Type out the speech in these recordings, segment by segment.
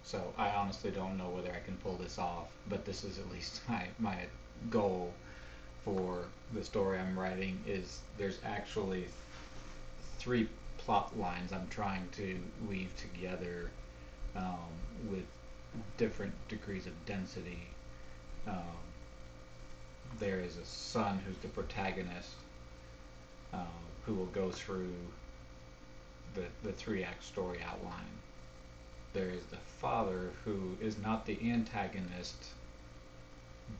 So I honestly don't know whether I can pull this off, but this is at least my goal for the story I'm writing. Is there's actually three plot lines I'm trying to weave together, um, with different degrees of density. Um, there is a son who's the protagonist, who will go through the three-act story outline. There is the father who is not the antagonist,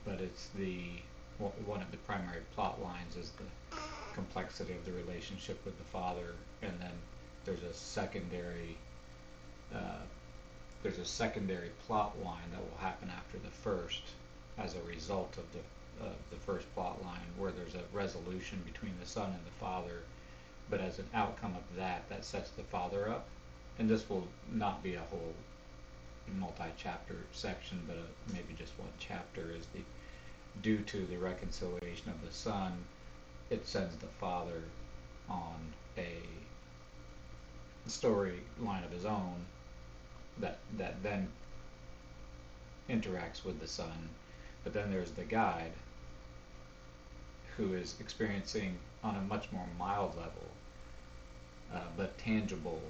but it's one of the primary plot lines is the complexity of the relationship with the father, and then there's a secondary uh, there's a secondary plot line that will happen after the first as a result of the first plot line, where there's a resolution between the son and the father, but as an outcome of that sets the father up. And this will not be a whole multi-chapter section, but maybe just one chapter is the due to the reconciliation of the son, it sends the father on a storyline of his own that then interacts with the son. But then there's the guide who is experiencing on a much more mild level, but tangible,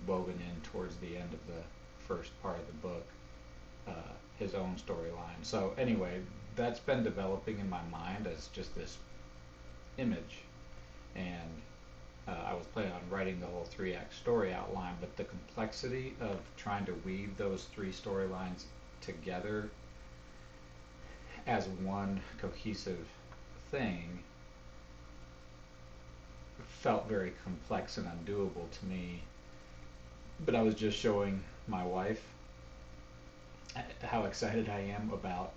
woven in towards the end of the first part of the book, uh, his own storyline. So anyway, that's been developing in my mind as just this image, and I was planning on writing the whole three-act story outline, but the complexity of trying to weave those three storylines together as one cohesive thing felt very complex and undoable to me. But I was just showing my wife how excited I am about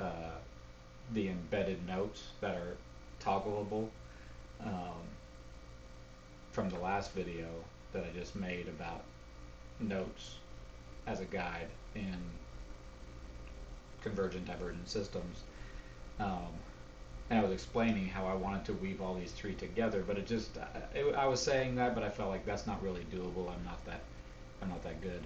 uh, the embedded notes that are toggleable, um, from the last video that I just made about notes as a guide in convergent divergent systems. Um, and I was explaining how I wanted to weave all these three together, but I was saying that, but I felt like that's not really doable. I'm not that good,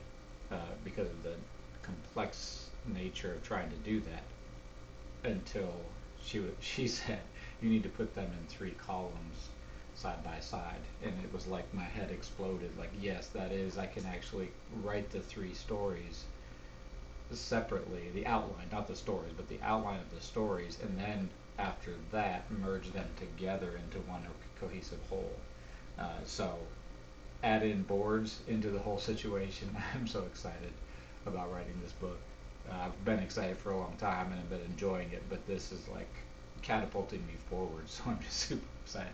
because of the complex nature of trying to do that. Until she said you need to put them in three columns side by side, and it was like my head exploded. Like, yes, that is, I can actually write the three stories separately, the outline, not the stories, but the outline of the stories, and then after that merge them together into one cohesive whole. So add in boards into the whole situation. I'm so excited about writing this book. I've been excited for a long time and I've been enjoying it, but this is like catapulting me forward, so I'm just super excited.